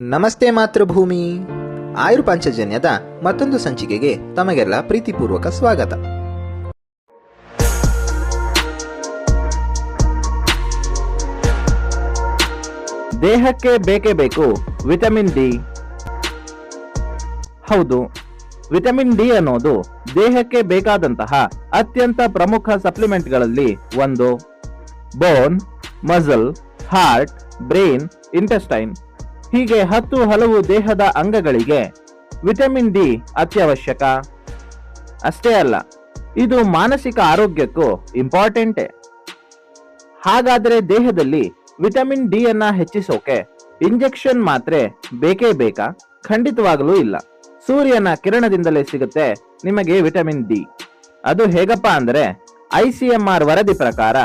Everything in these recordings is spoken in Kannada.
ನಮಸ್ತೆ ಮಾತೃಭೂಮಿ. ಆಯುರ್ಪಂಚಜನ್ಯದ ಮತ್ತೊಂದು ಸಂಚಿಕೆಗೆ ತಮಗೆಲ್ಲ ಪ್ರೀತಿಪೂರ್ವಕ ಸ್ವಾಗತ. ದೇಹಕ್ಕೆ ಬೇಕೇ ಬೇಕು ವಿಟಮಿನ್ ಡಿ. ಹೌದು, ವಿಟಮಿನ್ ಡಿ ಅನ್ನೋದು ದೇಹಕ್ಕೆ ಬೇಕಾದಂತಹ ಅತ್ಯಂತ ಪ್ರಮುಖ ಸಪ್ಲಿಮೆಂಟ್ಗಳಲ್ಲಿ ಒಂದು. ಬೋನ್, ಮಸಲ್, ಹಾರ್ಟ್, ಬ್ರೈನ್, ಇಂಟೆಸ್ಟೈನ್ ಹೀಗೆ 10 ಹಲವು ದೇಹದ ಅಂಗಗಳಿಗೆ ವಿಟಮಿನ್ ಡಿ ಅತ್ಯವಶ್ಯಕ. ಅಷ್ಟೇ ಅಲ್ಲ, ಇದು ಮಾನಸಿಕ ಆರೋಗ್ಯಕ್ಕೂ ಇಂಪಾರ್ಟೆಂಟೇ. ಹಾಗಾದರೆ ದೇಹದಲ್ಲಿ ವಿಟಮಿನ್ ಡಿ ಅನ್ನ ಹೆಚ್ಚಿಸೋಕೆ ಇಂಜೆಕ್ಷನ್ ಮಾತ್ರೆ ಬೇಕೇ ಬೇಕಾ? ಖಂಡಿತವಾಗಲೂ ಇಲ್ಲ. ಸೂರ್ಯನ ಕಿರಣದಿಂದಲೇ ಸಿಗುತ್ತೆ ನಿಮಗೆ ವಿಟಮಿನ್ ಡಿ. ಅದು ಹೇಗಪ್ಪ ಅಂದ್ರೆ, ICMR ವರದಿ ಪ್ರಕಾರ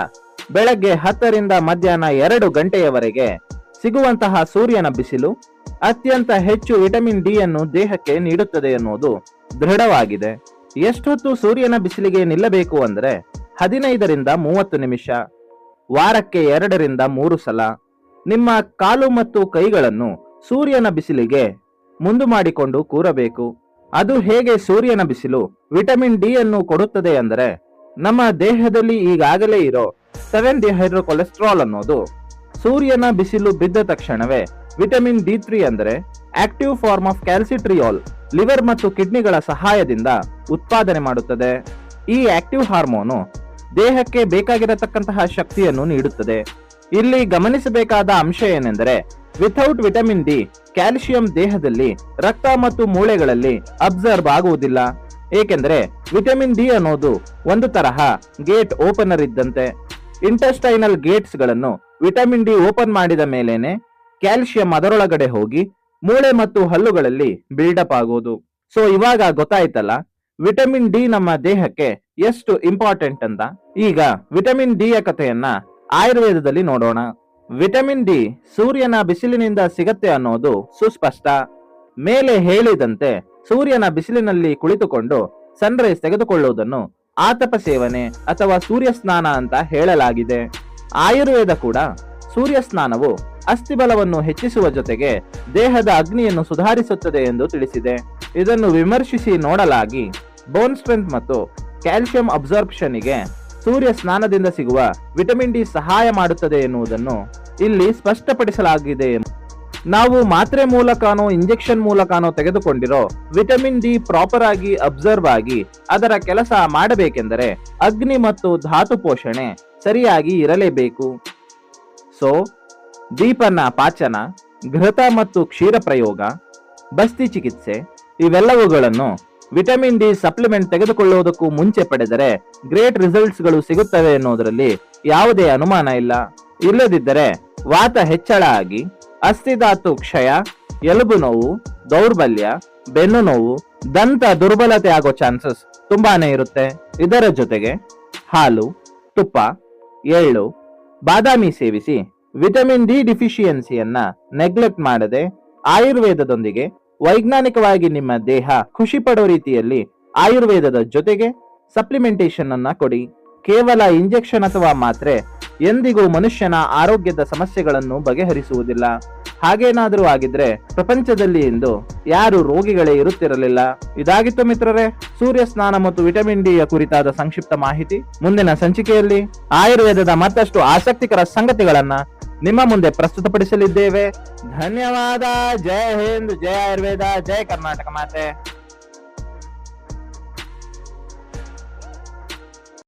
ಬೆಳಗ್ಗೆ 10 ರಿಂದ ಮಧ್ಯಾಹ್ನ 2 ಗಂಟೆಯವರೆಗೆ ಸಿಗುವಂತಹ ಸೂರ್ಯನ ಬಿಸಿಲು ಅತ್ಯಂತ ಹೆಚ್ಚು ವಿಟಮಿನ್ ಡಿ ಅನ್ನು ದೇಹಕ್ಕೆ ನೀಡುತ್ತದೆ ಎನ್ನುವುದು ದೃಢವಾಗಿದೆ. ಎಷ್ಟೊತ್ತು ಸೂರ್ಯನ ಬಿಸಿಲಿಗೆ ನಿಲ್ಲಬೇಕು ಅಂದ್ರೆ 15 ರಿಂದ 30 ನಿಮಿಷ, ವಾರಕ್ಕೆ 2 ರಿಂದ 3 ಸಲ. ನಿಮ್ಮ ಕಾಲು ಮತ್ತು ಕೈಗಳನ್ನು ಸೂರ್ಯನ ಬಿಸಿಲಿಗೆ ಮುಂದು ಮಾಡಿಕೊಂಡು ಕೂರಬೇಕು. ಅದು ಹೇಗೆ ಸೂರ್ಯನ ಬಿಸಿಲು ವಿಟಮಿನ್ ಡಿ ಅನ್ನು ಕೊಡುತ್ತದೆ ಅಂದರೆ, ನಮ್ಮ ದೇಹದಲ್ಲಿ ಈಗಾಗಲೇ ಇರೋ 7-ಡಿಹೈಡ್ರೋಕೊಲೆಸ್ಟ್ರಾಲ್ ಅನ್ನೋದು ಸೂರ್ಯನ ಬಿಸಿಲು ಬಿದ್ದ ತಕ್ಷಣವೇ ವಿಟಮಿನ್ D3 ಅಂದರೆ ಆಕ್ಟಿವ್ ಫಾರ್ಮ್ ಆಫ್ ಕ್ಯಾಲ್ಸಿಟ್ರಿಯಾಲ್ ಲಿವರ್ ಮತ್ತು ಕಿಡ್ನಿಗಳ ಸಹಾಯದಿಂದ ಉತ್ಪಾದನೆ ಮಾಡುತ್ತದೆ. ಈ ಆಕ್ಟಿವ್ ಹಾರ್ಮೋನು ದೇಹಕ್ಕೆ ಬೇಕಾಗಿರತಕ್ಕಂತಹ ಶಕ್ತಿಯನ್ನು ನೀಡುತ್ತದೆ. ಇಲ್ಲಿ ಗಮನಿಸಬೇಕಾದ ಅಂಶ ಏನೆಂದರೆ, ವಿಥೌಟ್ ವಿಟಮಿನ್ ಡಿ ಕ್ಯಾಲ್ಸಿಯಂ ದೇಹದಲ್ಲಿ ರಕ್ತ ಮತ್ತು ಮೂಳೆಗಳಲ್ಲಿ ಅಬ್ಸರ್ವ್ ಆಗುವುದಿಲ್ಲ. ಏಕೆಂದರೆ ವಿಟಮಿನ್ ಡಿ ಅನ್ನೋದು ಒಂದು ತರಹ ಗೇಟ್ ಓಪನರ್ ಇದ್ದಂತೆ. ಇಂಟೆಸ್ಟೈನಲ್ ಗೇಟ್ಸ್ ಗಳನ್ನು ವಿಟಮಿನ್ ಡಿ ಓಪನ್ ಮಾಡಿದ ಮೇಲೇನೆ ಕ್ಯಾಲ್ಸಿಯಂ ಅದರೊಳಗಡೆ ಹೋಗಿ ಮೂಳೆ ಮತ್ತು ಹಲ್ಲುಗಳಲ್ಲಿ ಬಿಲ್ಡಪ್ ಆಗೋದು. ಸೊ ಇವಾಗ ಗೊತ್ತಾಯ್ತಲ್ಲ ವಿಟಮಿನ್ ಡಿ ನಮ್ಮ ದೇಹಕ್ಕೆ ಎಷ್ಟು ಇಂಪಾರ್ಟೆಂಟ್ ಅಂತ. ಈಗ ವಿಟಮಿನ್ ಡಿ ಯ ಕಥೆಯನ್ನ ಆಯುರ್ವೇದದಲ್ಲಿ ನೋಡೋಣ. ವಿಟಮಿನ್ ಡಿ ಸೂರ್ಯನ ಬಿಸಿಲಿನಿಂದ ಸಿಗತ್ತೆ ಅನ್ನೋದು ಸುಸ್ಪಷ್ಟ. ಮೇಲೆ ಹೇಳಿದಂತೆ ಸೂರ್ಯನ ಬಿಸಿಲಿನಲ್ಲಿ ಕುಳಿತುಕೊಂಡು ಸನ್ರೈಸ್ ತೆಗೆದುಕೊಳ್ಳುವುದನ್ನು ಆತಪ ಸೇವನೆ ಅಥವಾ ಸೂರ್ಯ ಸ್ನಾನ ಅಂತ ಹೇಳಲಾಗಿದೆ. ಆಯುರ್ವೇದ ಕೂಡ ಸೂರ್ಯ ಸ್ನಾನವು ಅಸ್ಥಿಬಲವನ್ನು ಹೆಚ್ಚಿಸುವ ಜೊತೆಗೆ ದೇಹದ ಅಗ್ನಿಯನ್ನು ಸುಧಾರಿಸುತ್ತದೆ ಎಂದು ತಿಳಿಸಿದೆ. ಇದನ್ನು ವಿಮರ್ಶಿಸಿ ನೋಡಲಾಗಿ ಬೋನ್ ಸ್ಟ್ರೆಂತ್ ಮತ್ತು ಕ್ಯಾಲ್ಸಿಯಂ ಅಬ್ಸಾರ್ಪ್ಷನ್ಗೆ ಸೂರ್ಯ ಸ್ನಾನದಿಂದ ಸಿಗುವ ವಿಟಮಿನ್ ಡಿ ಸಹಾಯ ಮಾಡುತ್ತದೆ ಎನ್ನುವುದನ್ನು ಇಲ್ಲಿ ಸ್ಪಷ್ಟಪಡಿಸಲಾಗಿದೆ. ನಾವು ಮಾತ್ರೆ ಮೂಲಕನೋ ಇಂಜೆಕ್ಷನ್ ಮೂಲಕನೋ ತೆಗೆದುಕೊಂಡಿರೋ ವಿಟಮಿನ್ ಡಿ ಪ್ರಾಪರ್ ಆಗಿ ಅಬ್ಸರ್ವ್ ಆಗಿ ಅದರ ಕೆಲಸ ಮಾಡಬೇಕೆಂದರೆ ಅಗ್ನಿ ಮತ್ತು ಧಾತು ಪೋಷಣೆ ಸರಿಯಾಗಿ ಇರಲೇಬೇಕು. ಸೊ ದೀಪನ ಪಾಚನ, ಘೃತ ಮತ್ತು ಕ್ಷೀರ ಪ್ರಯೋಗ, ಬಸ್ತಿ ಚಿಕಿತ್ಸೆ ಇವೆಲ್ಲವುಗಳನ್ನು ವಿಟಮಿನ್ ಡಿ ಸಪ್ಲಿಮೆಂಟ್ ತೆಗೆದುಕೊಳ್ಳುವುದಕ್ಕೂ ಮುಂಚೆ ಪಡೆದರೆ ಗ್ರೇಟ್ ರಿಸಲ್ಟ್ಸ್ ಗಳು ಸಿಗುತ್ತವೆ ಎನ್ನುವುದರಲ್ಲಿ ಯಾವುದೇ ಅನುಮಾನ ಇಲ್ಲ. ಇಲ್ಲದಿದ್ದರೆ ವಾತ ಹೆಚ್ಚಳ ಆಗಿ ಅಸ್ಥಿಧಾತು ಕ್ಷಯ, ಎಲುಬು ನೋವು, ದೌರ್ಬಲ್ಯ, ಬೆನ್ನು ನೋವು, ದಂತ ದುರ್ಬಲತೆ ಆಗೋ ಚಾನ್ಸಸ್ ತುಂಬಾನೇ ಇರುತ್ತೆ. ಇದರ ಜೊತೆಗೆ ಹಾಲು, ತುಪ್ಪ, ಎಳ್ಳು, ಬಾದಾಮಿ ಸೇವಿಸಿ ವಿಟಮಿನ್ ಡಿ ಡಿಫಿಷಿಯನ್ಸಿಯನ್ನ ನೆಗ್ಲೆಕ್ಟ್ ಮಾಡದೆ ಆಯುರ್ವೇದದೊಂದಿಗೆ ವೈಜ್ಞಾನಿಕವಾಗಿ ನಿಮ್ಮ ದೇಹ ಖುಷಿ ಪಡೋ ರೀತಿಯಲ್ಲಿ ಆಯುರ್ವೇದದ ಜೊತೆಗೆ ಸಪ್ಲಿಮೆಂಟೇಶನ್ ಅನ್ನ ಕೊಡಿ. ಕೇವಲ ಇಂಜೆಕ್ಷನ್ ಅಥವಾ ಮಾತ್ರೆ ಎಂದಿಗೂ ಮನುಷ್ಯನ ಆರೋಗ್ಯದ ಸಮಸ್ಯೆಗಳನ್ನು ಬಗೆಹರಿಸುವುದಿಲ್ಲ. ಹಾಗೇನಾದರೂ ಆಗಿದ್ರೆ ಪ್ರಪಂಚದಲ್ಲಿ ಇಂದು ಯಾರು ರೋಗಿಗಳೇ ಇರುತ್ತಿರಲಿಲ್ಲ. ಇದಾಗಿತ್ತು ಮಿತ್ರರೇ ಸೂರ್ಯ ಸ್ನಾನ ಮತ್ತು ವಿಟಮಿನ್ ಡಿ ಯ ಕುರಿತಾದ ಸಂಕ್ಷಿಪ್ತ ಮಾಹಿತಿ. ಮುಂದಿನ ಸಂಚಿಕೆಯಲ್ಲಿ ಆಯುರ್ವೇದದ ಮತ್ತಷ್ಟು ಆಸಕ್ತಿಕರ ಸಂಗತಿಗಳನ್ನ ನಿಮ್ಮ ಮುಂದೆ ಪ್ರಸ್ತುತಪಡಿಸಲಿದ್ದೇವೆ. ಧನ್ಯವಾದ. ಜೈ ಹಿಂದ್, ಜೈ ಆಯುರ್ವೇದ, ಜೈ ಕರ್ನಾಟಕ ಮಾತೆ.